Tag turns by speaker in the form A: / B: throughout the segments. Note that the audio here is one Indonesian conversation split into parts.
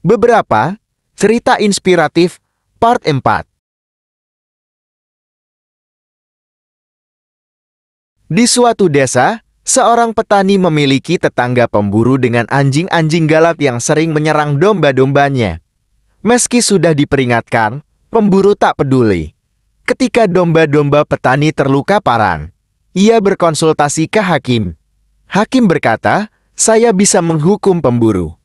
A: Beberapa cerita inspiratif Part 4. Di suatu desa, seorang petani memiliki tetangga pemburu dengan anjing-anjing galak yang sering menyerang domba-dombanya. Meski sudah diperingatkan, pemburu tak peduli. Ketika domba-domba petani terluka parah, ia berkonsultasi ke hakim. Hakim berkata, "Saya bisa menghukum pemburu.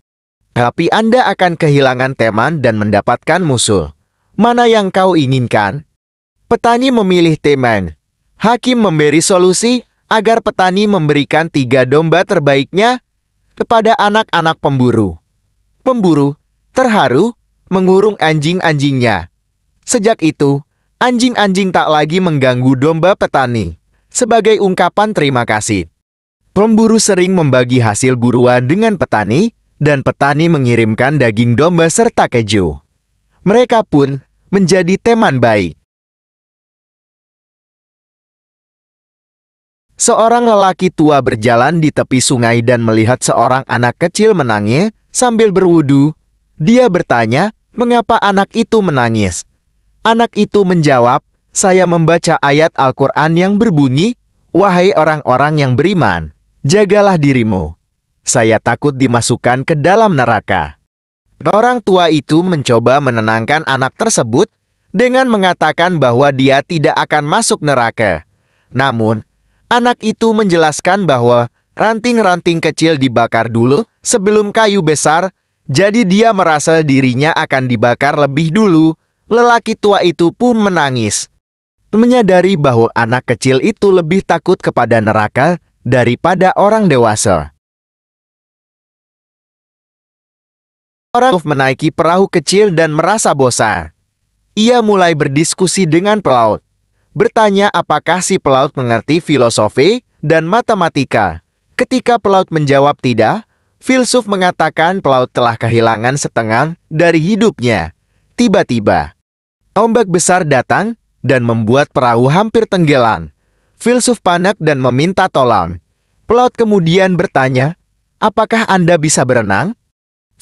A: Tapi Anda akan kehilangan teman dan mendapatkan musuh. Mana yang kau inginkan?" Petani memilih teman. Hakim memberi solusi agar petani memberikan 3 domba terbaiknya kepada anak-anak pemburu. Pemburu terharu mengurung anjing-anjingnya. Sejak itu, anjing-anjing tak lagi mengganggu domba petani. Sebagai ungkapan terima kasih, pemburu sering membagi hasil buruan dengan petani, dan petani mengirimkan daging domba serta keju. Mereka pun menjadi teman baik. Seorang lelaki tua berjalan di tepi sungai dan melihat seorang anak kecil menangis sambil berwudu. Dia bertanya, mengapa anak itu menangis? Anak itu menjawab, "Saya membaca ayat Al-Quran yang berbunyi, 'Wahai orang-orang yang beriman, jagalah dirimu. Saya takut dimasukkan ke dalam neraka.'" Orang tua itu mencoba menenangkan anak tersebut dengan mengatakan bahwa dia tidak akan masuk neraka. Namun, anak itu menjelaskan bahwa ranting-ranting kecil dibakar dulu sebelum kayu besar, jadi dia merasa dirinya akan dibakar lebih dulu. Lelaki tua itu pun menangis, menyadari bahwa anak kecil itu lebih takut kepada neraka daripada orang dewasa. Orang menaiki perahu kecil dan merasa bosan. Ia mulai berdiskusi dengan pelaut. Bertanya apakah si pelaut mengerti filosofi dan matematika. Ketika pelaut menjawab tidak, filsuf mengatakan pelaut telah kehilangan setengah dari hidupnya. Tiba-tiba, ombak besar datang dan membuat perahu hampir tenggelam. Filsuf panik dan meminta tolong. Pelaut kemudian bertanya, "Apakah Anda bisa berenang?"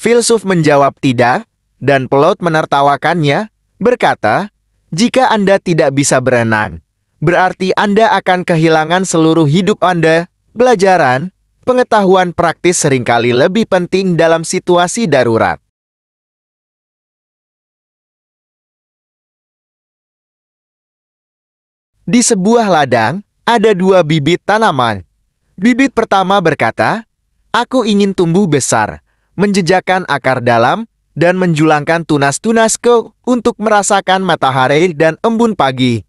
A: Filsuf menjawab tidak, dan pelaut menertawakannya, berkata, "Jika Anda tidak bisa berenang, berarti Anda akan kehilangan seluruh hidup Anda." Pelajaran, pengetahuan praktis seringkali lebih penting dalam situasi darurat. Di sebuah ladang, ada 2 bibit tanaman. Bibit pertama berkata, "Aku ingin tumbuh besar, menjejakkan akar dalam, dan menjulangkan tunas-tunasku untuk merasakan matahari dan embun pagi."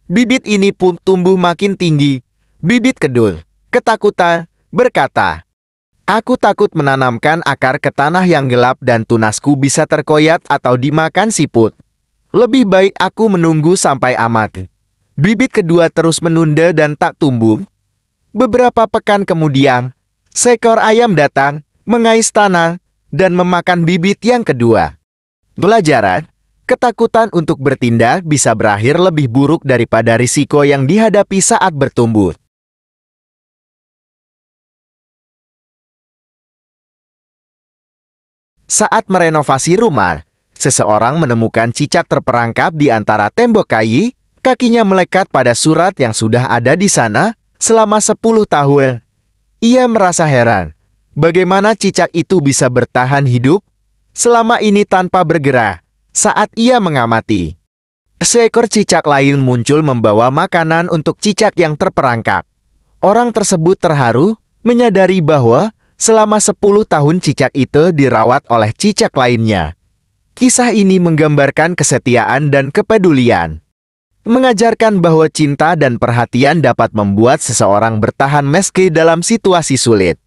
A: Bibit ini pun tumbuh makin tinggi. Bibit kedua, ketakutan, berkata, "Aku takut menanamkan akar ke tanah yang gelap dan tunasku bisa terkoyak atau dimakan siput. Lebih baik aku menunggu sampai amat." Bibit kedua terus menunda dan tak tumbuh. Beberapa pekan kemudian, seekor ayam datang, mengais tanah, dan memakan bibit yang kedua. Pelajaran, ketakutan untuk bertindak bisa berakhir lebih buruk daripada risiko yang dihadapi saat bertumbuh. Saat merenovasi rumah, seseorang menemukan cicak terperangkap di antara tembok kayu. Kakinya melekat pada surat yang sudah ada di sana selama 10 tahun. Ia merasa heran, bagaimana cicak itu bisa bertahan hidup selama ini tanpa bergerak. Saat ia mengamati, seekor cicak lain muncul membawa makanan untuk cicak yang terperangkap. Orang tersebut terharu, menyadari bahwa selama 10 tahun cicak itu dirawat oleh cicak lainnya. Kisah ini menggambarkan kesetiaan dan kepedulian, mengajarkan bahwa cinta dan perhatian dapat membuat seseorang bertahan meski dalam situasi sulit.